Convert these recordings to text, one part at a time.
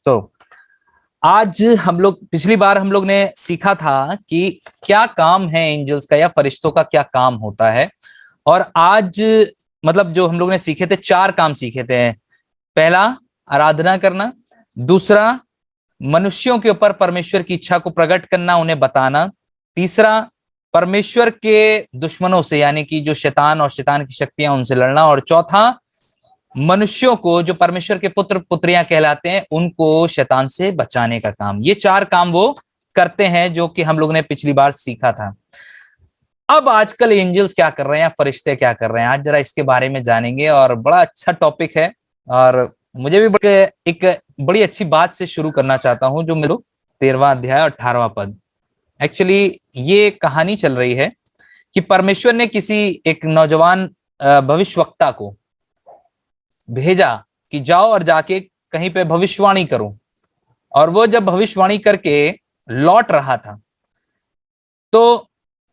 तो आज हम लोग पिछली बार हम लोग ने सीखा था कि क्या काम है एंजल्स का या फरिश्तों का क्या काम होता है। और आज मतलब जो हम लोग ने सीखे थे, चार काम सीखे थे। पहला, आराधना करना। दूसरा, मनुष्यों के ऊपर परमेश्वर की इच्छा को प्रकट करना, उन्हें बताना। तीसरा, परमेश्वर के दुश्मनों से यानी कि जो शैतान और शैतान की शक्तियां, उनसे लड़ना। और चौथा, मनुष्यों को जो परमेश्वर के पुत्र पुत्रियां कहलाते हैं उनको शैतान से बचाने का काम। ये चार काम वो करते हैं जो कि हम लोग ने पिछली बार सीखा था। अब आजकल एंजल्स क्या कर रहे हैं, फरिश्ते क्या कर रहे हैं, आज जरा इसके बारे में जानेंगे। और बड़ा अच्छा टॉपिक है और मुझे भी एक बड़ी अच्छी बात से शुरू करना चाहता हूं, जो मेरे 13वां अध्याय 18वां पद। एक्चुअली ये कहानी चल रही है कि परमेश्वर ने किसी एक नौजवान भविष्यवक्ता को भेजा कि जाओ और जाके कहीं पे भविष्यवाणी करो। और वो जब भविष्यवाणी करके लौट रहा था तो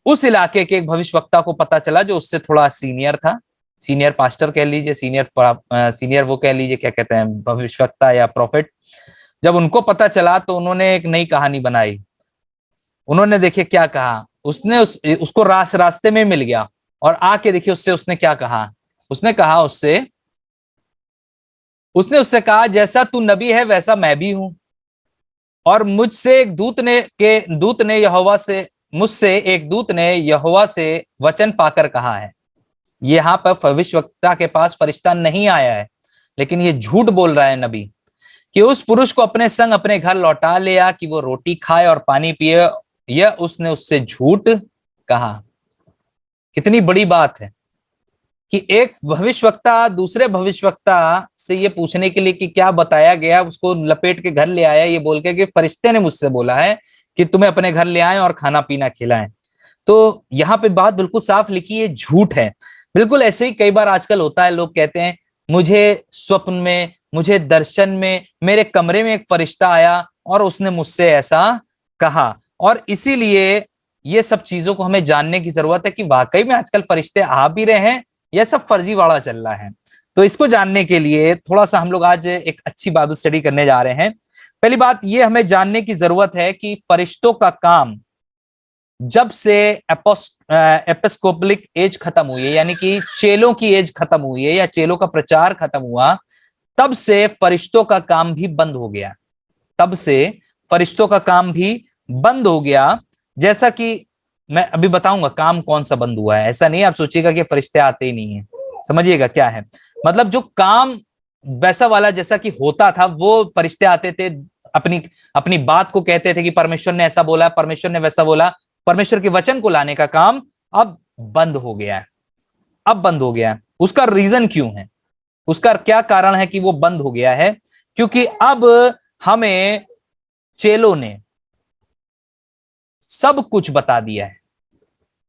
उस इलाके के एक भविष्यवक्ता को पता चला जो उससे थोड़ा सीनियर था। सीनियर पास्टर कह लीजिए, सीनियर वो कह लीजिए, क्या कहते हैं, भविष्यवक्ता या प्रॉफिट। जब उनको पता चला तो उन्होंने एक नई कहानी बनाई। उन्होंने देखिए क्या कहा, उसने उसको रास्ते में मिल गया और आके देखिए उसने क्या कहा। उसने कहा उसने उससे कहा, जैसा तू नबी है वैसा मैं भी हूं। और मुझसे एक दूत ने यहोवा से वचन पाकर कहा है। यहाँ पर भविष्यवक्ता के पास फरिश्ता नहीं आया है, लेकिन ये झूठ बोल रहा है नबी, कि उस पुरुष को अपने संग अपने घर लौटा लिया कि वो रोटी खाए और पानी पिए। यह उसने उससे झूठ कहा। कितनी बड़ी बात है कि एक भविष्यवक्ता दूसरे भविष्यवक्ता से ये पूछने के लिए कि क्या बताया गया, उसको लपेट के घर ले आया, ये बोल के कि फरिश्ते ने मुझसे बोला है कि तुम्हें अपने घर ले आए और खाना पीना खिलाएं। तो यहाँ पे बात बिल्कुल साफ लिखी है, झूठ है। बिल्कुल ऐसे ही कई बार आजकल होता है, लोग कहते हैं मुझे स्वप्न में, मुझे दर्शन में, मेरे कमरे में एक फरिश्ता आया और उसने मुझसे ऐसा कहा। और इसीलिए ये सब चीजों को हमें जानने की जरूरत है कि वाकई में आजकल फरिश्ते आ भी रहे हैं, यह सब फर्जीवाड़ा चल रहा है। तो इसको जानने के लिए थोड़ा सा हम लोग आज एक अच्छी बाइबल स्टडी करने जा रहे हैं। पहली बात ये हमें जानने की जरूरत है कि फरिश्तों का काम जब से एपिस्कोपलिक एज खत्म हुई है, यानी कि चेलों की एज खत्म हुई है या चेलों का प्रचार खत्म हुआ, तब से फरिश्तों का काम भी बंद हो गया। तब से फरिश्तों का काम भी बंद हो गया। जैसा कि मैं अभी बताऊंगा काम कौन सा बंद हुआ है। ऐसा नहीं आप सोचिएगा कि फरिश्ते आते ही नहीं है। समझिएगा क्या है मतलब, जो काम वैसा वाला जैसा कि होता था, वो फरिश्ते आते थे, अपनी अपनी बात को कहते थे कि परमेश्वर ने ऐसा बोला, परमेश्वर ने वैसा बोला। परमेश्वर के वचन को लाने का काम अब बंद हो गया है। अब बंद हो गया है। उसका रीजन क्यों है, उसका क्या कारण है कि वो बंद हो गया है? क्योंकि अब हमें चेलों ने सब कुछ बता दिया है।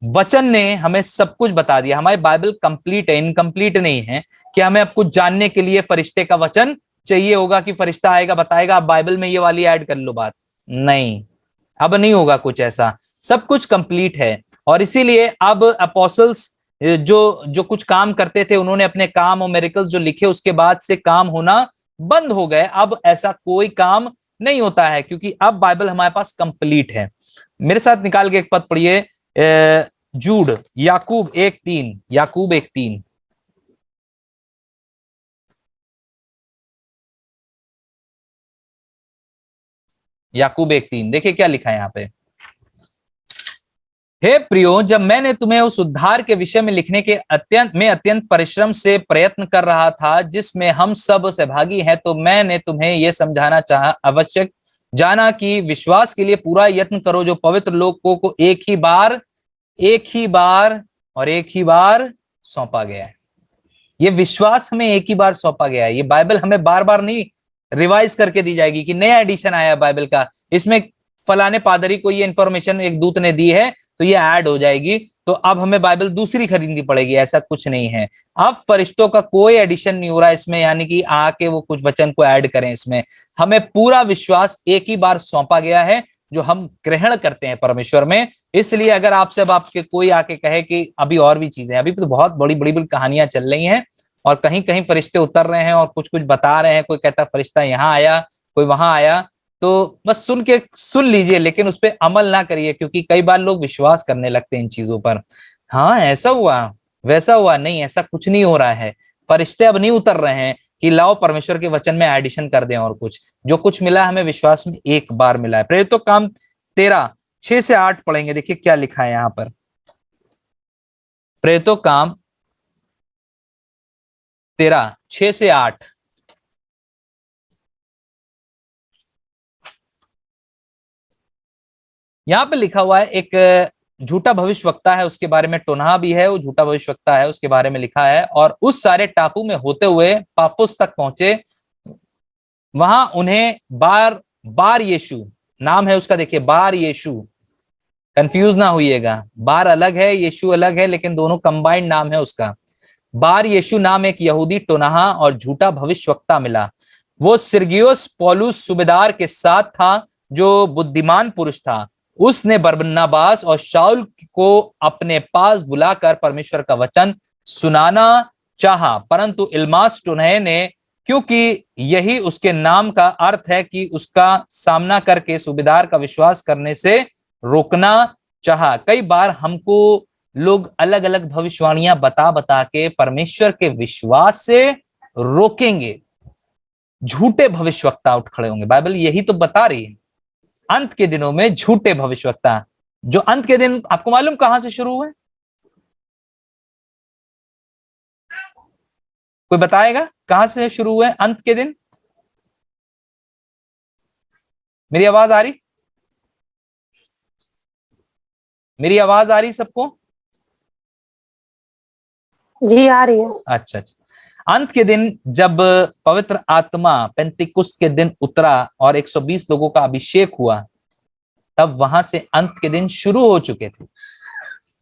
वचन ने हमें सब कुछ बता दिया। हमारी बाइबल कंप्लीट है, इनकम्प्लीट नहीं है कि हमें अब कुछ जानने के लिए फरिश्ते का वचन चाहिए होगा कि फरिश्ता आएगा बताएगा आप बाइबल में ये वाली ऐड कर लो बात। नहीं, अब नहीं होगा कुछ ऐसा। सब कुछ कंप्लीट है। और इसीलिए अब अपोस्टल्स जो जो कुछ काम करते थे, उन्होंने अपने काम और मिरेकल्स जो लिखे उसके बाद से काम होना बंद हो गए। अब ऐसा कोई काम नहीं होता है क्योंकि अब बाइबल हमारे पास कंप्लीट है। मेरे साथ निकाल के एक पद पढ़िए, जूड, याकूब 1:3। याकूब 1:3 देखिए क्या लिखा है यहाँ पे। हे प्रियो, जब मैंने तुम्हें उस उद्धार के विषय में लिखने के अत्यंत परिश्रम से प्रयत्न कर रहा था जिसमें हम सब सहभागी हैं, तो मैंने तुम्हें यह समझाना चाहा आवश्यक जाना कि विश्वास के लिए पूरा यत्न करो जो पवित्र लोगों को एक ही बार सौंपा गया है। ये विश्वास हमें एक ही बार सौंपा गया है। ये बाइबल हमें बार बार नहीं रिवाइज करके दी जाएगी कि नया एडिशन आया बाइबल का, इसमें फलाने पादरी को ये इंफॉर्मेशन एक दूत ने दी है तो ये ऐड हो जाएगी, तो अब हमें बाइबल दूसरी खरीदनी पड़ेगी। ऐसा कुछ नहीं है। अब फरिश्तों का कोई एडिशन नहीं हो रहा इसमें, यानी कि आके वो कुछ वचन को ऐड करें इसमें। हमें पूरा विश्वास एक ही बार सौंपा गया है जो हम ग्रहण करते हैं परमेश्वर में। इसलिए अगर आपसे अब आपके कोई आके कहे कि अभी और भी चीजें, अभी तो बहुत बड़ी बड़ी बड़ी कहानियां चल रही हैं और कहीं कहीं फरिश्ते उतर रहे हैं और कुछ कुछ बता रहे हैं, कोई कहता फरिश्ता यहाँ आया, कोई वहां आया तो बस सुन लीजिए, लेकिन उस पर अमल ना करिए, क्योंकि कई बार लोग विश्वास करने लगते हैं इन चीजों पर। हाँ ऐसा हुआ, वैसा हुआ, नहीं ऐसा कुछ नहीं हो रहा है। फरिश्ते अब नहीं उतर रहे हैं कि लाओ परमेश्वर के वचन में एडिशन कर दें और कुछ। जो कुछ मिला हमें विश्वास में एक बार मिला है। प्रेरितों काम 13:6 से 8 पढ़ेंगे, देखिए क्या लिखा है यहां पर। प्रेरितों काम 13:6 से 8। यहां पे लिखा हुआ है, एक झूठा भविष्यवक्ता है, उसके बारे में टोनहा भी है, वो झूठा भविष्यवक्ता है, उसके बारे में लिखा है। और उस सारे टापू में होते हुए पाफुस तक पहुंचे। वहां उन्हें बार बार यीशु नाम है उसका, देखिए बार यीशु, कंफ्यूज ना होइएगा, बार अलग है यीशु अलग है, लेकिन दोनों कंबाइंड नाम है उसका। बार यीशु नाम एक यहूदी टोनहा और झूठा भविष्यवक्ता मिला। वो सिरगियुस पौलुस सूबेदार के साथ था, जो बुद्धिमान पुरुष था। उसने बरनबास और शाऊल को अपने पास बुलाकर परमेश्वर का वचन सुनाना चाहा, परंतु इल्मास टोनहे ने, क्योंकि यही उसके नाम का अर्थ है, कि उसका सामना करके सूबेदार का विश्वास करने से रोकना चाहा। कई बार हमको लोग अलग अलग भविष्यवाणियां बता बता के परमेश्वर के विश्वास से रोकेंगे। झूठे भविष्यवक्ता उठ खड़े होंगे, बाइबल यही तो बता रही है। अंत के दिनों में झूठे भविष्यवक्ता, जो अंत के दिन आपको मालूम कहां से शुरू हुए? कोई बताएगा कहां से शुरू हुए अंत के दिन? मेरी आवाज आ रही? मेरी आवाज आ रही सबको? जी आ रही है। अच्छा अच्छा। अंत के दिन जब पवित्र आत्मा पेंतिकुस्त के दिन उतरा और 120 लोगों का अभिषेक हुआ, तब वहां से अंत के दिन शुरू हो चुके थे।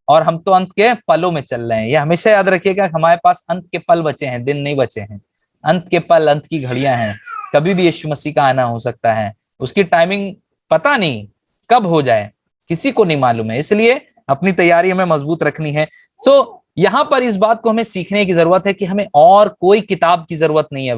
और हम तो अंत के पलों में चल रहे हैं। ये हमेशा याद रखिएगा, हमारे पास अंत के पल बचे हैं, दिन नहीं बचे हैं। अंत के पल, अंत की घड़ियां हैं। कभी भी यीशु मसीह का आना हो सकता है। उसकी टाइमिंग पता नहीं कब हो जाए, किसी को नहीं मालूम है। इसलिए अपनी तैयारी हमें मजबूत रखनी है। सो यहां पर इस बात को हमें सीखने की जरूरत है कि हमें और कोई किताब की जरूरत नहीं है।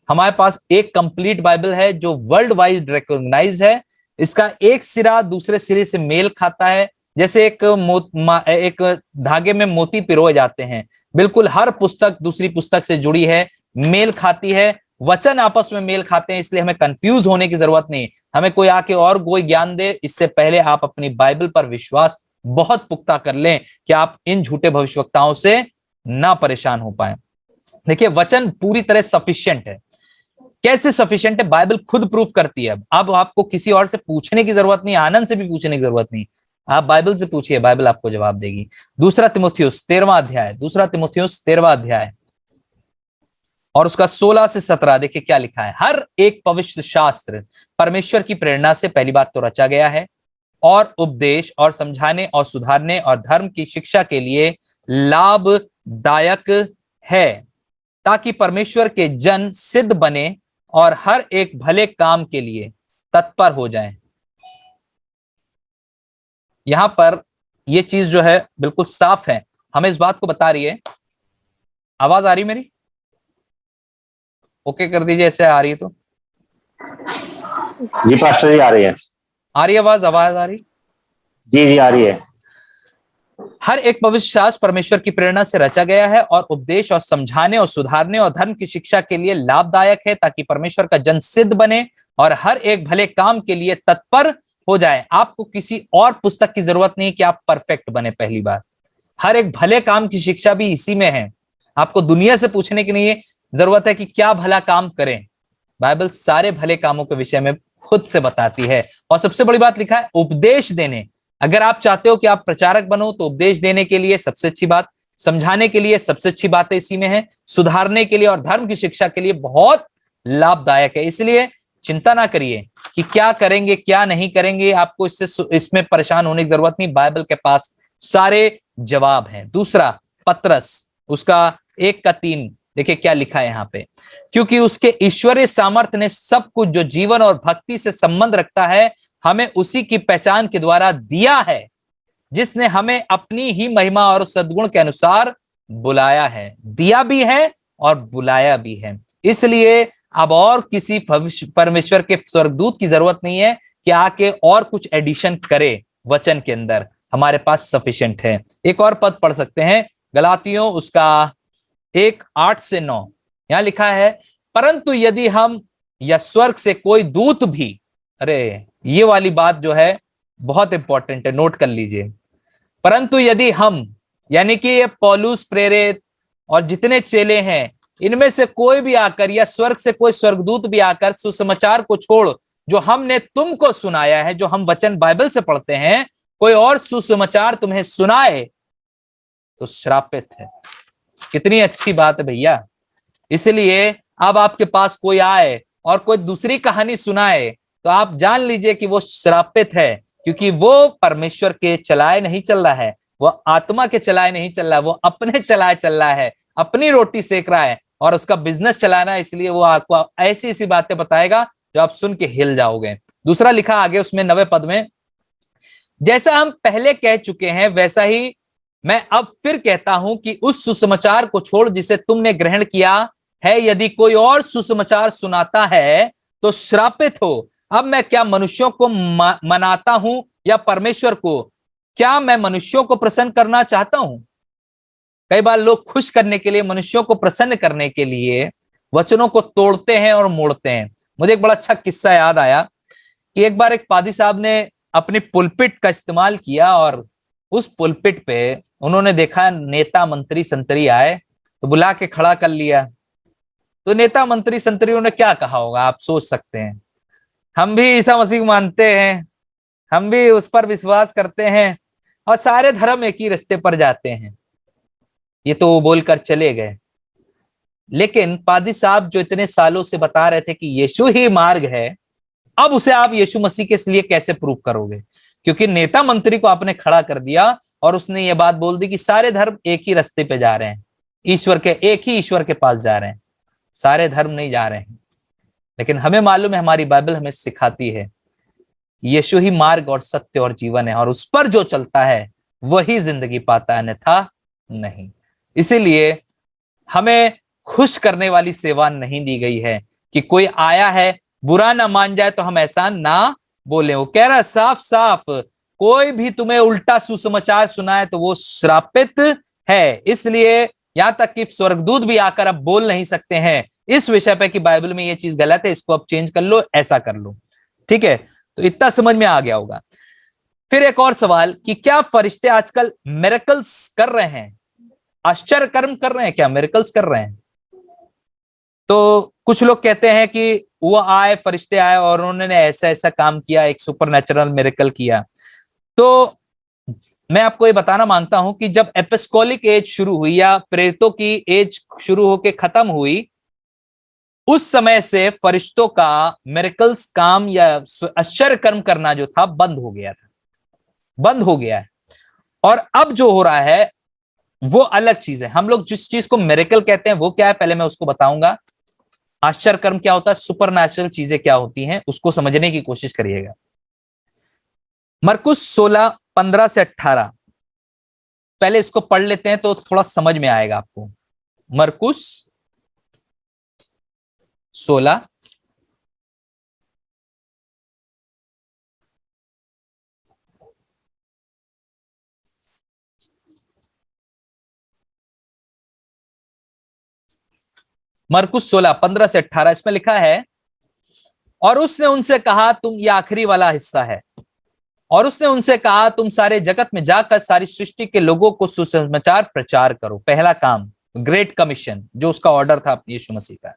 हमारे पास एक कंप्लीट बाइबल है जो वर्ल्ड वाइड रिकॉग्नाइज्ड है। इसका एक सिरा दूसरे सिरे से मेल खाता है, जैसे एक धागे में मोती पिरोए जाते हैं। बिल्कुल हर पुस्तक दूसरी पुस्तक से जुड़ी है, मेल खाती है, वचन आपस में मेल खाते हैं। इसलिए हमें कंफ्यूज होने की जरूरत नहीं। हमें कोई आके और कोई ज्ञान दे, इससे पहले आप अपनी बाइबल पर विश्वास बहुत पुख्ता कर लें कि आप इन झूठे भविष्यवक्ताओं से ना परेशान हो पाए। देखिए वचन पूरी तरह सफिशिएंट है। कैसे सफिशिएंट है? बाइबल खुद प्रूफ करती है। अब आपको किसी और से पूछने की जरूरत नहीं, आनंद से भी पूछने की जरूरत नहीं। आप बाइबल से पूछिए, बाइबल आपको जवाब देगी। दूसरा तिमुथियुस 13वां अध्याय और उसका 16 से 17 देखिए क्या लिखा है। हर एक पवित्र शास्त्र परमेश्वर की प्रेरणा से पहली बात तो रचा गया है, और उपदेश और समझाने और सुधारने और धर्म की शिक्षा के लिए लाभदायक है, ताकि परमेश्वर के जन सिद्ध बने और हर एक भले काम के लिए तत्पर हो जाएं। यहां पर यह चीज जो है बिल्कुल साफ है, हमें इस बात को बता रही है। आवाज आ रही मेरी? ओके कर दीजिए ऐसे आ रही है तो। जी पास्टर जी आ रही है। आ रही आवाज? आवाज आ रही? जी जी आ रही है। हर एक पवित्र शास्त्र परमेश्वर की प्रेरणा से रचा गया है और उपदेश और समझाने और सुधारने और धर्म की शिक्षा के लिए लाभदायक है, ताकि परमेश्वर का जन सिद्ध बने और हर एक भले काम के लिए तत्पर हो जाए। आपको किसी और पुस्तक की जरूरत नहीं कि आप परफेक्ट बने। पहली बात, हर एक भले काम की शिक्षा भी इसी में है। आपको दुनिया से पूछने की नहीं जरूरत है कि क्या भला काम करें। बाइबल सारे भले कामों के विषय में खुद से बताती है। और सबसे बड़ी बात लिखा है उपदेश देने। अगर आप चाहते हो कि आप प्रचारक बनो तो उपदेश देने के लिए सबसे अच्छी बात, समझाने के लिए सबसे अच्छी बात इसी में है, सुधारने के लिए और धर्म की शिक्षा के लिए बहुत लाभदायक है। इसलिए चिंता ना करिए कि क्या करेंगे क्या नहीं करेंगे, आपको इसमें परेशान होने की जरूरत नहीं। बाइबल के पास सारे जवाब हैं। दूसरा पतरस उसका 1:3 देखिए क्या लिखा है यहाँ पे। क्योंकि उसके ईश्वरीय सामर्थ्य ने सब कुछ जो जीवन और भक्ति से संबंध रखता है हमें उसी की पहचान के द्वारा दिया है, जिसने हमें अपनी ही महिमा और सद्गुण के अनुसार बुलाया है। दिया भी है और बुलाया भी है। इसलिए अब और किसी परमेश्वर के स्वर्गदूत की जरूरत नहीं है कि आके और कुछ एडिशन करे वचन के अंदर, हमारे पास सफिशिएंट है। एक और पद पढ़ सकते हैं, गलातियों उसका 1:8-9। यहां लिखा है, परंतु यदि हम या स्वर्ग से कोई दूत भी, अरे ये वाली बात जो है बहुत इंपॉर्टेंट है, नोट कर लीजिए। परंतु यदि हम, यानी कि ये पौलुस प्रेरित और जितने चेले हैं, इनमें से कोई भी आकर या स्वर्ग से कोई स्वर्गदूत भी आकर सुसमाचार को छोड़ जो हमने तुमको सुनाया है, जो हम वचन बाइबल से पढ़ते हैं, कोई और सुसमाचार तुम्हें सुनाए तो श्रापित है। कितनी अच्छी बात है भैया। इसलिए अब आपके पास कोई आए और कोई दूसरी कहानी सुनाए तो आप जान लीजिए कि वो श्रापित है, क्योंकि वो परमेश्वर के चलाए नहीं चल रहा है, वो आत्मा के चलाए नहीं चल रहा है, वो अपने चलाए चल रहा है, अपनी रोटी सेक रहा है और उसका बिजनेस चलाना है। इसलिए वो आपको ऐसी ऐसी बातें बताएगा जो आप सुन के हिल जाओगे। दूसरा लिखा आगे उसमें 9वें पद में, जैसा हम पहले कह चुके हैं वैसा ही मैं अब फिर कहता हूं कि उस सुसमाचार को छोड़ जिसे तुमने ग्रहण किया है, यदि कोई और सुसमाचार सुनाता है तो श्रापित हो। अब मैं क्या मनुष्यों को मनाता हूं या परमेश्वर को? क्या मैं मनुष्यों को प्रसन्न करना चाहता हूं? कई बार लोग खुश करने के लिए, मनुष्यों को प्रसन्न करने के लिए वचनों को तोड़ते हैं और मोड़ते हैं। मुझे एक बड़ा अच्छा किस्सा याद आया कि एक बार एक पादी साहब ने अपनी पुलपिट का इस्तेमाल किया और उस पुलपिट पे उन्होंने देखा नेता मंत्री संतरी आए तो बुला के खड़ा कर लिया। तो नेता मंत्री संतरियों ने क्या कहा होगा, आप सोच सकते हैं। हम भी ईसा मसीह मानते हैं, हम भी उस पर विश्वास करते हैं और सारे धर्म एक ही रास्ते पर जाते हैं, ये तो वो बोलकर चले गए। लेकिन पादी साहब जो इतने सालों से बता रहे थे कि यीशु ही मार्ग है, अब उसे आप यीशु मसीह के लिए कैसे प्रूव करोगे? क्योंकि नेता मंत्री को आपने खड़ा कर दिया और उसने ये बात बोल दी कि सारे धर्म एक ही रास्ते पे जा रहे हैं, ईश्वर के, एक ही ईश्वर के पास जा रहे हैं, सारे धर्म नहीं जा रहे हैं। लेकिन हमें मालूम है, हमारी बाइबल हमें सिखाती है यीशु ही मार्ग और सत्य और जीवन है, और उस पर जो चलता है वही जिंदगी पाता है, अन्यथा नहीं। इसीलिए हमें खुश करने वाली सेवा नहीं दी गई है कि कोई आया है बुरा ना मान जाए तो हम ऐसा ना बोले। वो कह रहा साफ साफ, कोई भी तुम्हें उल्टा सुसमाचार सुनाए तो वो श्रापित है। इसलिए यहां तक कि स्वर्गदूत भी आकर अब बोल नहीं सकते हैं इस विषय पे कि बाइबल में ये चीज गलत है, इसको अब चेंज कर लो, ऐसा कर लो। ठीक है, तो इतना समझ में आ गया होगा। फिर एक और सवाल कि क्या फरिश्ते आजकल मिरेकल्स कर रहे हैं, आश्चर्य कर्म कर रहे हैं, क्या मिरेकल्स कर रहे हैं? तो कुछ लोग कहते हैं कि वो आए, फरिश्ते आए और उन्होंने ऐसा ऐसा काम किया, एक सुपरनैचुरल मिरेकल किया। तो मैं आपको ये बताना मांगता हूं कि जब एपिस्कोलिक एज शुरू हुई या प्रेरितों की एज शुरू होकर खत्म हुई, उस समय से फरिश्तों का मिरेकल्स काम या आश्चर्य कर्म करना जो था बंद हो गया था, बंद हो गया है। और अब जो हो रहा है वो अलग चीज है। हम लोग जिस चीज को मिरेकल कहते हैं वो क्या है, पहले मैं उसको बताऊंगा। आश्चर्य कर्म क्या होता है, सुपरनैचुरल चीजें क्या होती हैं, उसको समझने की कोशिश करिएगा। मरकुस 16:15-18, पहले इसको पढ़ लेते हैं तो थोड़ा समझ में आएगा आपको। मरकुस 16 मरकुस 16:15-18, इसमें लिखा है, और उसने उनसे कहा, तुम, ये आखिरी वाला हिस्सा है, और उसने उनसे कहा तुम सारे जगत में जाकर सारी सृष्टि के लोगों को सुसमाचार प्रचार करो। पहला काम, ग्रेट कमीशन, जो उसका ऑर्डर था यीशु मसीह का।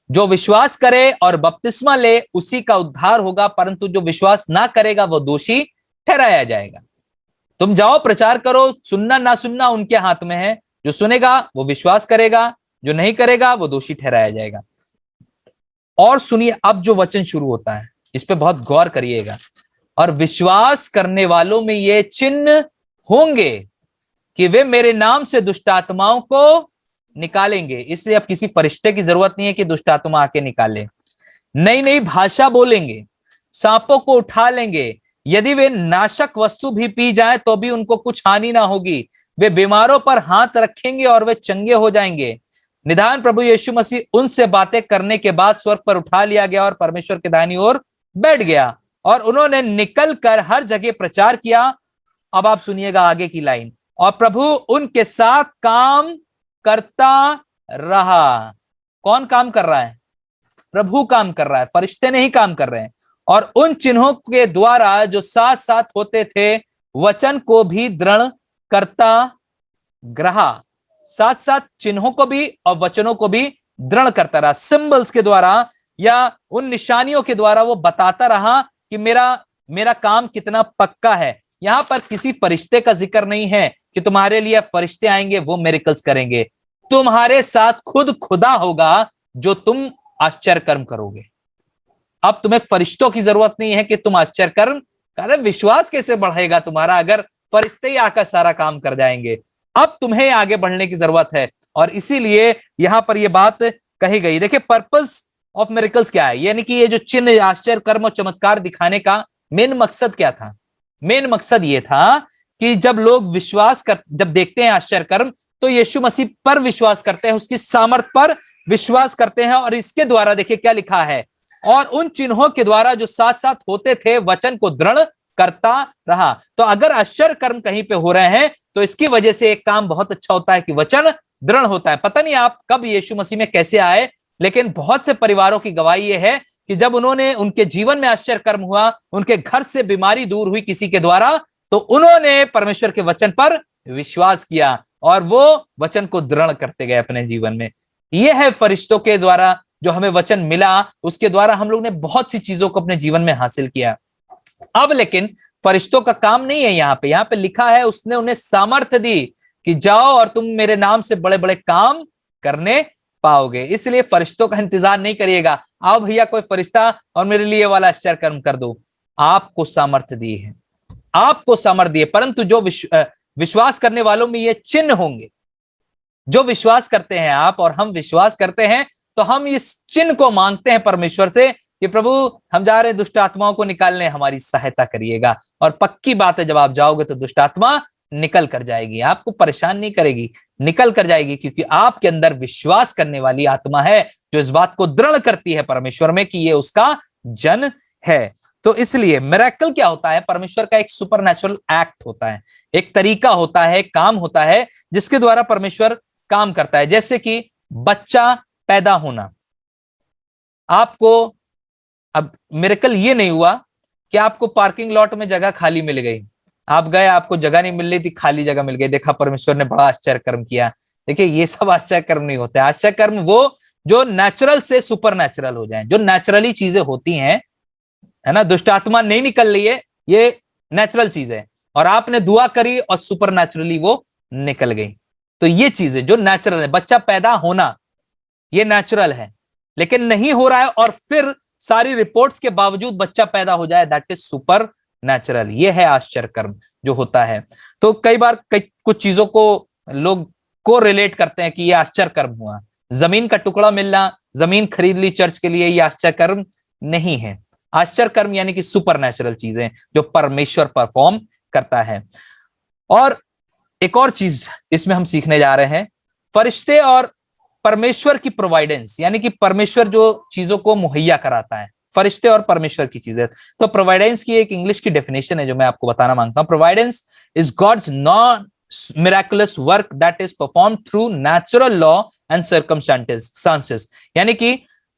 जो विश्वास करे और बपतिस्मा ले उसी का उद्धार होगा, परंतु जो विश्वास ना करेगा वो दोषी ठहराया जाएगा। तुम जाओ, प्रचार करो, सुनना ना सुनना उनके हाथ में है। जो सुनेगा वो विश्वास करेगा, जो नहीं करेगा वो दोषी ठहराया जाएगा। और सुनिए, अब जो वचन शुरू होता है इस पे बहुत गौर करिएगा। और विश्वास करने वालों में ये चिन्ह होंगे कि वे मेरे नाम से दुष्ट आत्माओं को निकालेंगे। इसलिए अब किसी फरिश्ते की जरूरत नहीं है कि दुष्ट आत्मा आके निकाले। नई नई भाषा बोलेंगे, सांपों को उठा लेंगे, यदि वे नाशक वस्तु भी पी जाए तो भी उनको कुछ हानि ना होगी। वे बीमारों पर हाथ रखेंगे और वे चंगे हो जाएंगे। निदान प्रभु यीशु मसीह उनसे बातें करने के बाद स्वर्ग पर उठा लिया गया और परमेश्वर के दाहिनी ओर बैठ गया और उन्होंने निकल कर हर जगह प्रचार किया। अब आप सुनिएगा आगे की लाइन, और प्रभु उनके साथ काम करता रहा। कौन काम कर रहा है? प्रभु काम कर रहा है, फरिश्ते नहीं काम कर रहे हैं। और उन चिन्हों के द्वारा जो साथ साथ होते थे वचन को भी दृढ़ करता रहा। साथ साथ चिन्हों को भी और वचनों को भी दृढ़ करता रहा। सिंबल्स के द्वारा या उन निशानियों के द्वारा वो बताता रहा कि मेरा काम कितना पक्का है। यहां पर किसी फरिश्ते का जिक्र नहीं है कि तुम्हारे लिए फरिश्ते आएंगे वो मिरेकल्स करेंगे। तुम्हारे साथ खुद खुदा होगा जो तुम आश्चर्य कर्म करोगे। अब तुम्हें फरिश्तों की जरूरत नहीं है कि तुम आश्चर्य कर्म करे। विश्वास कैसे बढ़ेगा तुम्हारा अगर फरिश्ते ही आकर सारा काम कर जाएंगे? अब तुम्हें आगे बढ़ने की जरूरत है और इसीलिए यहां पर यह बात कही गई। देखिए पर्पस ऑफ मिरेकल्स क्या है, यानी कि ये जो चिन्ह आश्चर्य कर्म और चमत्कार दिखाने का मेन मकसद क्या था? मेन मकसद ये था कि जब लोग जब देखते हैं आश्चर्य कर्म तो यीशु मसीह पर विश्वास करते हैं, उसकी सामर्थ पर विश्वास करते हैं। और इसके द्वारा देखिए क्या लिखा है, और उन चिन्हों के द्वारा जो साथ साथ होते थे वचन को दृढ़ करता रहा। तो अगर आश्चर्य कर्म कहीं पे हो रहे हैं तो इसकी वजह से एक काम बहुत अच्छा होता है कि वचन दृढ़ होता है। पता नहीं आप कब यीशु मसीह में कैसे आए, लेकिन बहुत से परिवारों की गवाही यह है कि जब उनके जीवन में आश्चर्य कर्म हुआ, उनके घर से बीमारी दूर हुई किसी के द्वारा, तो उन्होंने परमेश्वर के वचन पर विश्वास किया और वो वचन को दृढ़ करते गए अपने जीवन में। यह है फरिश्तों के द्वारा जो हमें वचन मिला, उसके द्वारा हम लोग ने बहुत सी चीजों को अपने जीवन में हासिल किया। अब लेकिन फरिश्तों का काम नहीं है यहाँ पे लिखा है उसने उन्हें सामर्थ्य दी कि जाओ और तुम मेरे नाम से बड़े बड़े काम करने पाओगे। इसलिए फरिश्तों का इंतजार नहीं करिएगा, आओ भैया कोई फरिश्ता और मेरे लिए वाला आश्चर्य कर्म कर दो। आपको सामर्थ्य दी है, आपको सामर्थ्य दिए, परंतु जो विश्वास करने वालों में ये चिन्ह होंगे। जो विश्वास करते हैं आप और हम विश्वास करते हैं तो हम इस चिन्ह को मांगते हैं परमेश्वर से कि प्रभु हम जा रहे हैं दुष्ट आत्माओं को निकालने, हमारी सहायता करिएगा। और पक्की बात है जब आप जाओगे तो दुष्ट आत्मा निकल कर जाएगी, आपको परेशान नहीं करेगी, निकल कर जाएगी, क्योंकि आपके अंदर विश्वास करने वाली आत्मा है जो इस बात को दृढ़ करती है परमेश्वर में कि ये उसका जन है। तो इसलिए मिरेकल क्या होता है? परमेश्वर का एक सुपरनैचुरल एक्ट होता है, एक तरीका होता है, काम होता है जिसके द्वारा परमेश्वर काम करता है। जैसे कि बच्चा पैदा होना। आपको अब मिरेकल ये नहीं हुआ कि आपको पार्किंग लॉट में जगह खाली मिल गई, आप गए, आपको जगह नहीं मिल रही थी, खाली जगह मिल गई, देखा परमेश्वर ने बड़ा आश्चर्य कर्म किया। देखिए ये सब आश्चर्य कर्म नहीं होते। आश्चर्य कर्म वो जो नेचुरल से सुपर नेचुरल हो जाए, जो नेचुरली चीजें होती हैं, है ना। दुष्ट आत्मा नहीं निकल रही है, ये नेचुरल चीज है, और आपने दुआ करी और सुपर नेचुरली वो निकल गई। तो ये चीजें जो नेचुरल है, बच्चा पैदा होना ये नेचुरल है, लेकिन नहीं हो रहा है और फिर सारी रिपोर्ट्स के बावजूद बच्चा पैदा हो जाए, दैट इज सुपर नेचुरल। ये है आश्चर्य कर्म जो होता है। तो कई बार कुछ चीजों को लोग को रिलेट करते हैं कि ये आश्चर्य कर्म हुआ। जमीन का टुकड़ा मिलना, जमीन खरीद ली चर्च के लिए, ये आश्चर्य कर्म नहीं है। आश्चर्य कर्म यानी कि सुपर नेचुरल चीजें जो परमेश्वर परफॉर्म करता है। और एक और चीज इसमें हम सीखने जा रहे हैं, फरिश्ते और परमेश्वर की प्रोवाइडेंस, यानी कि परमेश्वर जो चीजों को मुहैया कराता है, फरिश्ते और परमेश्वर की चीजें। तो प्रोवाइडेंस की एक इंग्लिश की डेफिनेशन है जो मैं आपको बताना मांगता हूं। Providence is God's non miraculous work that is perform through natural law and circumstances. यानी कि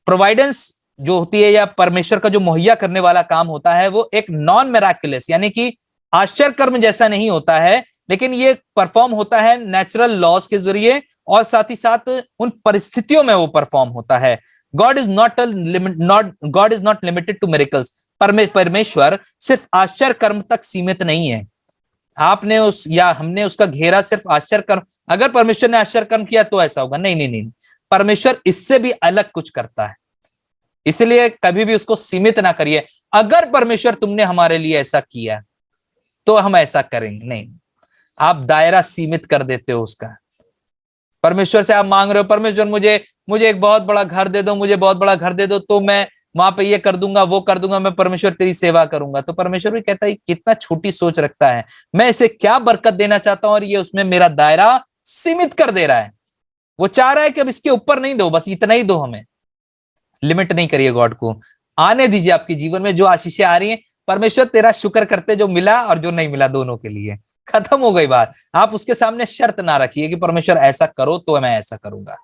प्रोवाइडेंस जो होती है या परमेश्वर का जो मुहैया करने वाला काम होता है वो एक नॉन मिराकुलस यानी कि आश्चर्य कर्म जैसा नहीं होता है, लेकिन ये परफॉर्म होता है नेचुरल लॉज के जरिए और साथ ही साथ उन परिस्थितियों में वो परफॉर्म होता है। God is not limited to miracles. परमेश्वर सिर्फ आश्चर्य कर्म तक सीमित नहीं है। आपने हमने उसका घेरा सिर्फ आश्चर्य कर्म, अगर परमेश्वर ने आश्चर्य कर्म किया तो ऐसा होगा, नहीं नहीं नहीं, परमेश्वर इससे भी अलग कुछ करता है। इसलिए कभी भी उसको सीमित ना करिए। अगर परमेश्वर तुमने हमारे लिए ऐसा किया तो हम ऐसा करेंगे, नहीं, आप दायरा सीमित कर देते हो उसका। परमेश्वर से आप मांग रहे हो, परमेश्वर मुझे एक बहुत बड़ा घर दे दो, मुझे बहुत बड़ा घर दे दो, तो मैं वहां पे ये कर दूंगा, वो कर दूंगा, मैं परमेश्वर तेरी सेवा करूंगा। तो परमेश्वर भी कहता है कितना छोटी सोच रखता है, मैं इसे क्या बरकत देना चाहता हूं और ये उसमें मेरा दायरा सीमित कर दे रहा है। वो चाह रहा है कि अब इसके ऊपर नहीं दो, बस इतना ही दो हमें, लिमिट नहीं करिए गॉड को, आने दीजिए आपके जीवन में जो आशीषें आ रही हैं, परमेश्वर तेरा शुक्र करते जो मिला और जो नहीं मिला दोनों के लिए, खत्म हो गई बात। आप उसके सामने शर्त ना रखिए कि परमेश्वर ऐसा करो तो मैं ऐसा करूंगा।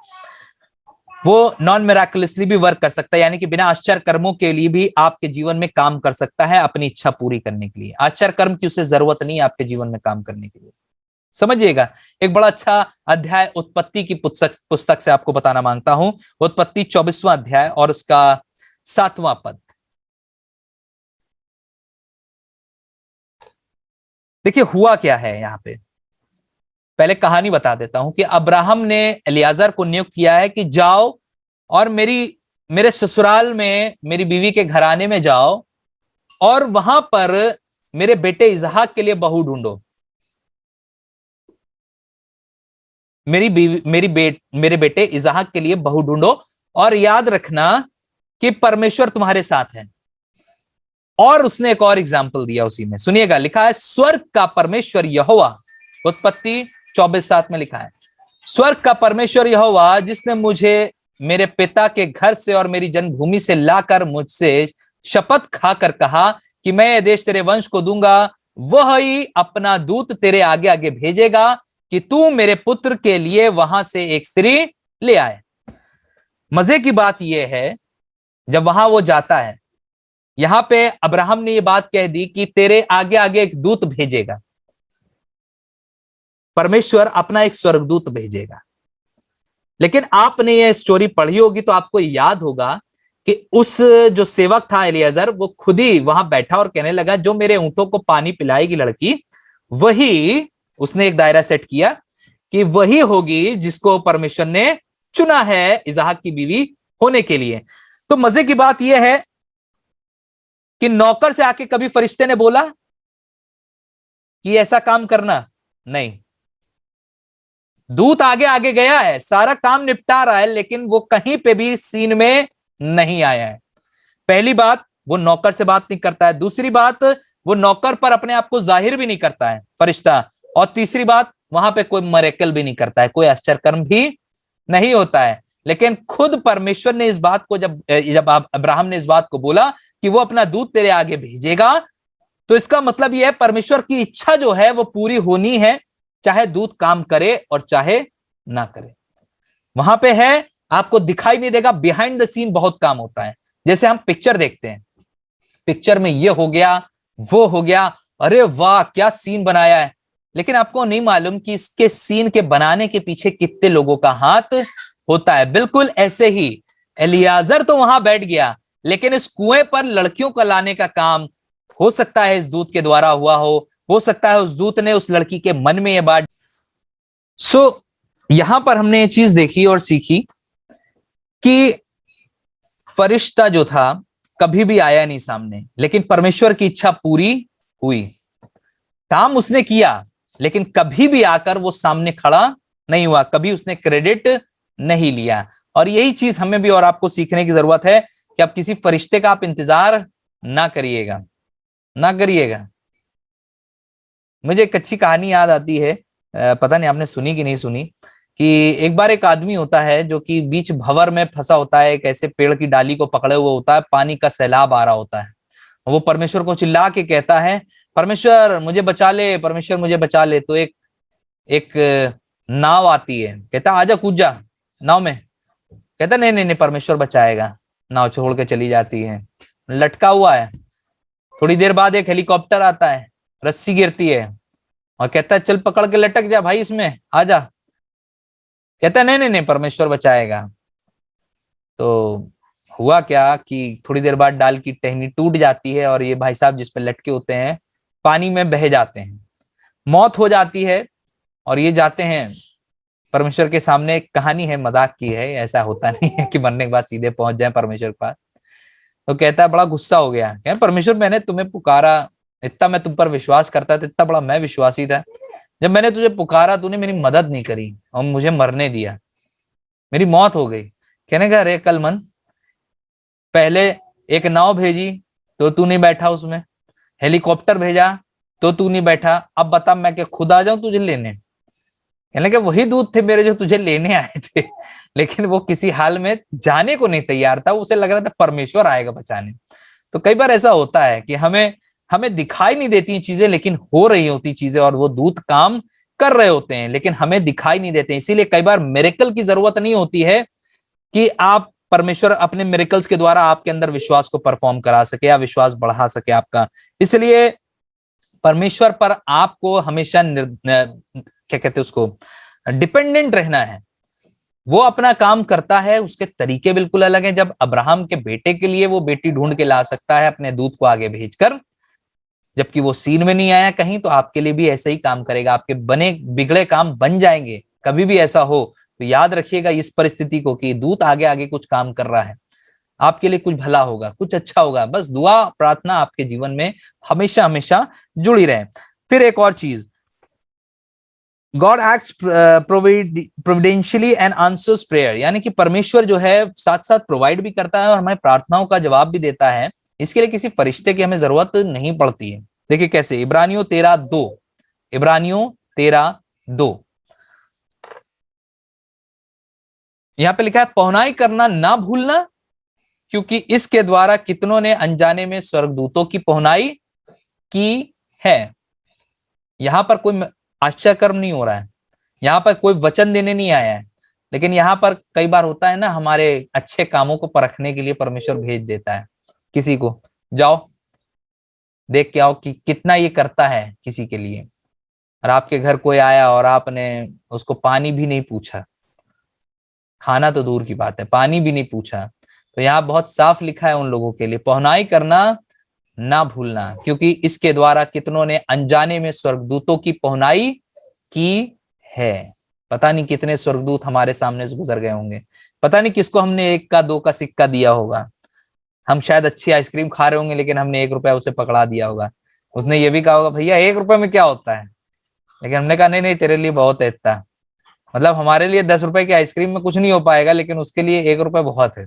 वो नॉन मेराकुलसली भी वर्क कर सकता है, यानी कि बिना आश्चर्य कर्मों के लिए भी आपके जीवन में काम कर सकता है अपनी इच्छा पूरी करने के लिए। आश्चर्य कर्म की उसे जरूरत नहीं है आपके जीवन में काम करने के लिए, समझिएगा। एक बड़ा अच्छा अध्याय उत्पत्ति की पुस्तक से आपको बताना मांगता हूं। उत्पत्ति 24वां अध्याय और उसका 7वां पद। देखिए हुआ क्या है यहां पे, पहले कहानी बता देता हूं कि अब्राहम ने एलियाजर को नियुक्त किया है कि जाओ और मेरे ससुराल में मेरी बीवी के घराने में जाओ और वहां पर मेरे बेटे इसहाक के लिए बहू ढूंढो। मेरे बेटे इसहाक के लिए बहू ढूंढो, और याद रखना कि परमेश्वर तुम्हारे साथ है। और उसने एक और एग्जाम्पल दिया उसी में, सुनिएगा, लिखा है स्वर्ग का परमेश्वर यहोवा, उत्पत्ति 24:7 में लिखा है, स्वर्ग का परमेश्वर यहोवा जिसने मुझे मेरे पिता के घर से और मेरी जन्मभूमि से लाकर मुझसे शपथ खाकर कहा कि मैं यह देश तेरे वंश को दूंगा, वह ही अपना दूत तेरे आगे आगे भेजेगा कि तू मेरे पुत्र के लिए वहां से एक स्त्री ले आए। मजे की बात यह है, जब वहां वो जाता है, यहां पे अब्राहम ने ये बात कह दी कि तेरे आगे आगे एक दूत भेजेगा, परमेश्वर अपना एक स्वर्गदूत भेजेगा। लेकिन आपने ये स्टोरी पढ़ी होगी तो आपको याद होगा कि उस जो सेवक था एलियाजर, वो खुद ही वहां बैठा और कहने लगा जो मेरे ऊंटों को पानी पिलाएगी लड़की, वही, उसने एक दायरा सेट किया कि वही होगी जिसको परमेश्वर ने चुना है इसहाक की बीवी होने के लिए। तो मजे की बात यह है कि नौकर से आके कभी फरिश्ते ने बोला कि ऐसा काम करना, नहीं। दूत आगे आगे गया है, सारा काम निपटा रहा है, लेकिन वो कहीं पे भी सीन में नहीं आया है। पहली बात, वो नौकर से बात नहीं करता है। दूसरी बात, वो नौकर पर अपने आप को जाहिर भी नहीं करता है फरिश्ता। और तीसरी बात, वहां पे कोई मरेकल भी नहीं करता है, कोई आश्चर्य कर्म भी नहीं होता है। लेकिन खुद परमेश्वर ने इस बात को, जब आप अब्राहम ने इस बात को बोला कि वो अपना दूत तेरे आगे भेजेगा, तो इसका मतलब यह है परमेश्वर की इच्छा जो है वो पूरी होनी है, चाहे दूत काम करे और चाहे ना करे। वहां पे है, आपको दिखाई नहीं देगा, बिहाइंड द सीन बहुत काम होता है। जैसे हम पिक्चर देखते हैं, पिक्चर में ये हो गया, वो हो गया, अरे वाह क्या सीन बनाया है, लेकिन आपको नहीं मालूम कि इसके सीन के बनाने के पीछे कितने लोगों का हाथ होता है। बिल्कुल ऐसे ही एलियाजर तो वहां बैठ गया, लेकिन इस कुएं पर लड़कियों का लाने का काम हो सकता है इस दूत के द्वारा हुआ हो सकता है उस दूत ने उस लड़की के मन में यह बात। यहां पर हमने ये चीज देखी और सीखी कि फरिश्ता जो था कभी भी आया नहीं सामने, लेकिन परमेश्वर की इच्छा पूरी हुई। काम उसने किया, लेकिन कभी भी आकर वो सामने खड़ा नहीं हुआ, कभी उसने क्रेडिट नहीं लिया। और यही चीज हमें भी और आपको सीखने की जरूरत है कि आप किसी फरिश्ते का आप इंतजार ना करिएगा, ना करिएगा। मुझे एक अच्छी कहानी याद आती है, पता नहीं आपने सुनी कि नहीं सुनी, कि एक बार एक आदमी होता है जो कि बीच भंवर में फंसा होता है, एक ऐसे पेड़ की डाली को पकड़े हुए होता है, पानी का सैलाब आ रहा होता है। वो परमेश्वर को चिल्ला के कहता है, परमेश्वर मुझे बचा ले, परमेश्वर मुझे बचा ले। तो एक एक नाव आती है, कहता आजा कूद जा नाव में। कहता नहीं नहीं नहीं, परमेश्वर बचाएगा। नाव छोड़ के चली जाती है, लटका हुआ है। थोड़ी देर बाद एक हेलीकॉप्टर आता है, रस्सी गिरती है और कहता है चल पकड़ के लटक जा भाई इसमें, आ जा। कहता है नहीं नहीं नहीं, परमेश्वर बचाएगा। तो हुआ क्या कि थोड़ी देर बाद डाल की टहनी टूट जाती है और ये भाई साहब जिस पे लटके होते हैं पानी में बह जाते हैं, मौत हो जाती है। और ये जाते हैं परमेश्वर के सामने। एक कहानी है, मजाक की है, ऐसा होता नहीं है कि मरने के बाद सीधे पहुंच जाए परमेश्वर के पास। तो कहता है बड़ा गुस्सा हो गया, क्या परमेश्वर मैंने तुम्हें पुकारा, इतना मैं तुम पर विश्वास करता था, इतना बड़ा मैं विश्वासी था, जब मैंने तुझे पुकारा तूने मेरी मदद नहीं करी और मुझे मरने दिया, मेरी मौत हो गई। कहने का अरे कल मन, पहले एक नाव भेजी तो तू नहीं बैठा उसमें, हेलीकॉप्टर भेजा तो तू नहीं बैठा, अब बता मैं क्या खुद आ जाऊं तुझे लेने। यानी कि वही दूत थे मेरे जो तुझे लेने आए थे, लेकिन वो किसी हाल में जाने को नहीं तैयार था, उसे लग रहा था परमेश्वर आएगा बचाने। तो कई बार ऐसा होता है कि हमें हमें दिखाई नहीं देती चीजें, लेकिन हो रही होती चीजें, और वो दूत काम कर रहे होते हैं, लेकिन हमें दिखाई नहीं देते। इसीलिए कई बार मिरेकल की जरूरत नहीं होती है कि आप परमेश्वर अपने मिरेकल्स के द्वारा आपके अंदर विश्वास को परफॉर्म करा सके या विश्वास बढ़ा सके आपका। इसलिए परमेश्वर पर आपको हमेशा क्या कहते हैं उसको, डिपेंडेंट रहना है। वो अपना काम करता है, उसके तरीके बिल्कुल अलग हैं। जब अब्राहम के बेटे के लिए वो बेटी ढूंढ के ला सकता है अपने दूत को आगे भेजकर, जबकि वो सीन में नहीं आया कहीं, तो आपके लिए भी ऐसे ही काम करेगा। आपके बने बिगड़े काम बन जाएंगे। कभी भी ऐसा हो तो याद रखिएगा इस परिस्थिति को कि दूत आगे आगे कुछ काम कर रहा है, आपके लिए कुछ भला होगा, कुछ अच्छा होगा। बस दुआ प्रार्थना आपके जीवन में हमेशा हमेशा जुड़ी रहे। फिर एक और चीज, God acts providentially and answers prayer, यानी कि परमेश्वर जो है साथ साथ प्रोवाइड भी करता है और हमें प्रार्थनाओं का जवाब भी देता है। इसके लिए किसी फरिश्ते की हमें जरूरत नहीं पड़ती है। देखिए कैसे, इब्रानियों 13:2, इब्रानियों 13:2, यहां पे लिखा है, पहुनाई करना ना भूलना, क्योंकि इसके द्वारा कितनों ने अनजाने में स्वर्गदूतों की पहुनाई की है। यहां पर कोई आश्चर्य कर्म नहीं हो रहा है, यहाँ पर कोई वचन देने नहीं आया है, लेकिन यहाँ पर कई बार होता है ना, हमारे अच्छे कामों को परखने के लिए परमेश्वर भेज देता है किसी को, जाओ देख के आओ कि कितना ये करता है किसी के लिए। और आपके घर कोई आया और आपने उसको पानी भी नहीं पूछा, खाना तो दूर की बात है, पानी भी नहीं पूछा, तो यहाँ बहुत साफ लिखा है उन लोगों के लिए, पहुनाई करना ना भूलना, क्योंकि इसके द्वारा कितनों ने अनजाने में स्वर्गदूतों की पहुनाई की है। पता नहीं कितने स्वर्गदूत हमारे सामने से गुजर गए होंगे, पता नहीं किसको हमने 1 का 2 का सिक्का दिया होगा। हम शायद अच्छी आइसक्रीम खा रहे होंगे, लेकिन हमने 1 रुपया उसे पकड़ा दिया होगा। उसने ये भी कहा होगा, भैया 1 रुपए में क्या होता है, लेकिन हमने कहा नहीं नहीं तेरे लिए बहुत है इतना। मतलब हमारे लिए 10 रुपए की आइसक्रीम में कुछ नहीं हो पाएगा, लेकिन उसके लिए 1 रुपया बहुत है।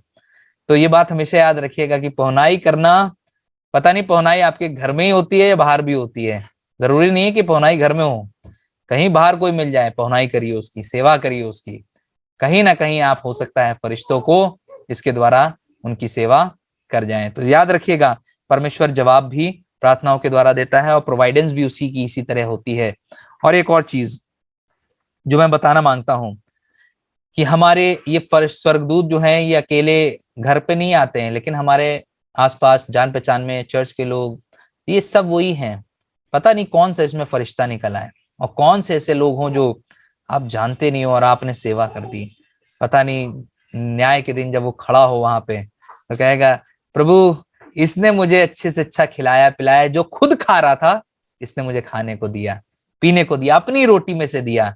तो ये बात हमेशा याद रखिएगा कि पहुनाई करना, पता नहीं पहुनाई आपके घर में ही होती है या बाहर भी होती है। जरूरी नहीं है कि पहुनाई घर में हो, कहीं बाहर कोई मिल जाए, पहुनाई करिए उसकी, सेवा करिए उसकी। कहीं ना कहीं आप हो सकता है फरिश्तों को इसके द्वारा उनकी सेवा कर जाएं। तो याद रखिएगा परमेश्वर जवाब भी प्रार्थनाओं के द्वारा देता है और प्रोवाइडेंस भी उसी की इसी तरह होती है। और एक और चीज जो मैं बताना मांगता हूं कि हमारे ये स्वर्गदूत जो हैं ये अकेले घर पे नहीं आते हैं, लेकिन हमारे आसपास जान पहचान में चर्च के लोग, ये सब वही हैं। पता नहीं कौन सा इसमें फरिश्ता निकला है और कौन से ऐसे लोग हों जो आप जानते नहीं हो और आपने सेवा कर दी। पता नहीं न्याय के दिन जब वो खड़ा हो वहां पे तो कहेगा, प्रभु इसने मुझे अच्छे से अच्छा खिलाया पिलाया, जो खुद खा रहा था इसने मुझे खाने को दिया, पीने को दिया, अपनी रोटी में से दिया।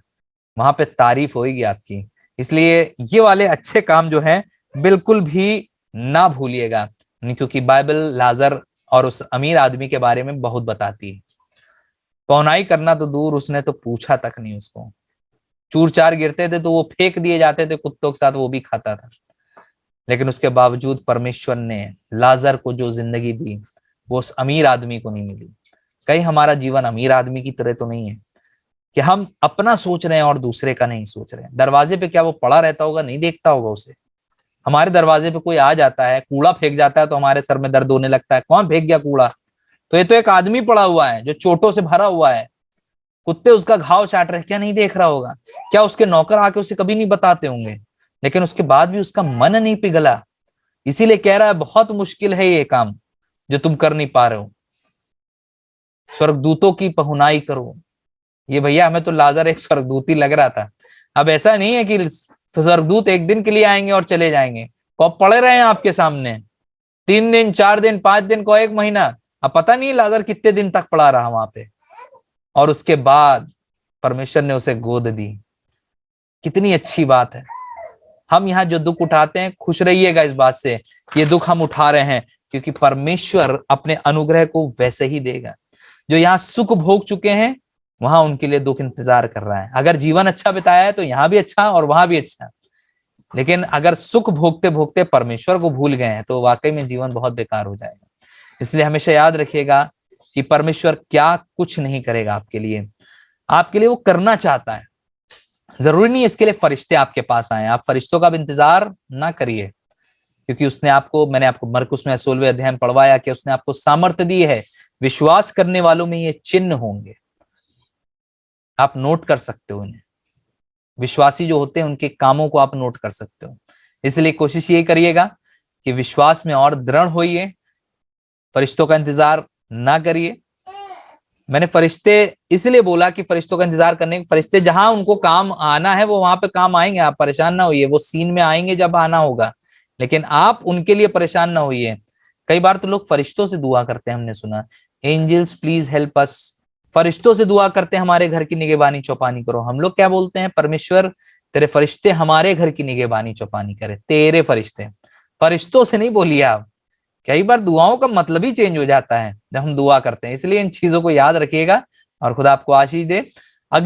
वहां पे तारीफ होगी आपकी। इसलिए ये वाले अच्छे काम जो हैं बिल्कुल भी ना भूलिएगा, क्योंकि बाइबल लाजर और उस अमीर आदमी के बारे में बहुत बताती है। पौनाई करना तो दूर, उसने तो पूछा तक नहीं उसको। चूर चार गिरते थे तो वो फेंक दिए जाते थे कुत्तों के साथ, वो भी खाता था। लेकिन उसके बावजूद परमेश्वर ने लाजर को जो जिंदगी दी वो उस अमीर आदमी को नहीं मिली। कहीं हमारा जीवन अमीर आदमी की तरह तो नहीं है कि हम अपना सोच रहे हैं और दूसरे का नहीं सोच रहे हैं। दरवाजे पे क्या वो पड़ा रहता होगा, नहीं देखता होगा उसे। हमारे दरवाजे पे कोई आ जाता है, कूड़ा फेंक जाता है तो हमारे सर में दर्द होने लगता है, कौन फेंक गया कूड़ा, तो ये तो एक आदमी पड़ा हुआ है जो चोटों से भरा हुआ है, कुत्ते उसका घाव चाट रहे, क्या नहीं देख रहा होगा? क्या उसके नौकर आके उसे कभी नहीं बताते होंगे? लेकिन उसके बाद भी उसका मन नहीं पिघला, इसीलिए कह रहा है बहुत मुश्किल है ये काम जो तुम कर नहीं पा रहे हो, स्वर्गदूतों की पहुनाई करो। ये भैया हमें तो लाजर एक स्वर्गदूत ही लग रहा था। अब ऐसा नहीं है कि स्वर्गदूत एक दिन के लिए आएंगे और चले जाएंगे, कब पड़े रहे हैं आपके सामने, 3 दिन 4 दिन 5 दिन को 1 महीना, अब पता नहीं लाजर कितने दिन तक पड़ा रहा वहां पे। और उसके बाद परमेश्वर ने उसे गोद दी। कितनी अच्छी बात है। हम यहाँ जो दुख उठाते हैं, खुश रहिएगा इस बात से, ये दुख हम उठा रहे हैं क्योंकि परमेश्वर अपने अनुग्रह को वैसे ही देगा। जो यहाँ सुख भोग चुके हैं वहां उनके लिए दुख इंतजार कर रहा है। अगर जीवन अच्छा बिताया है तो यहाँ भी अच्छा और वहां भी अच्छा, लेकिन अगर सुख भोगते भोगते परमेश्वर को भूल गए हैं तो वाकई में जीवन बहुत बेकार हो जाएगा। इसलिए हमेशा याद रखिएगा कि परमेश्वर क्या कुछ नहीं करेगा आपके लिए, आपके लिए वो करना चाहता है। जरूरी नहीं है इसके लिए फरिश्ते आपके पास आए, आप फरिश्तों का भी इंतजार ना करिए, क्योंकि उसने आपको, मैंने आपको मरकुस में 16वें अध्याय में पढ़वाया कि उसने आपको सामर्थ्य दी है, विश्वास करने वालों में ये चिन्ह होंगे। आप नोट कर सकते हो इन्हें, विश्वासी जो होते हैं उनके कामों को आप नोट कर सकते हो। इसलिए कोशिश ये करिएगा कि विश्वास में और दृढ़ होइए, फरिश्तों का इंतजार ना करिए। मैंने फरिश्ते इसलिए बोला कि फरिश्तों का इंतजार करने, फरिश्ते जहां उनको काम आना है वो वहां पे काम आएंगे, आप परेशान ना होइए, वो सीन में आएंगे जब आना होगा, लेकिन आप उनके लिए परेशान ना होइए। कई बार तो लोग फरिश्तों से दुआ करते हैं, हमने सुना, एंजल्स प्लीज हेल्प अस, फरिश्तों से दुआ करते हैं हमारे घर की निगहबानी चौपानी करो। हम लोग क्या बोलते हैं, परमेश्वर तेरे फरिश्ते हमारे घर की निगहबानी चौपानी करे, तेरे फरिश्ते, फरिश्तों से नहीं बोलिए आप। कई बार दुआओं का मतलब ही चेंज हो जाता है जब हम दुआ करते हैं, इसलिए इन चीजों को याद रखिएगा और खुदा आपको आशीष दे।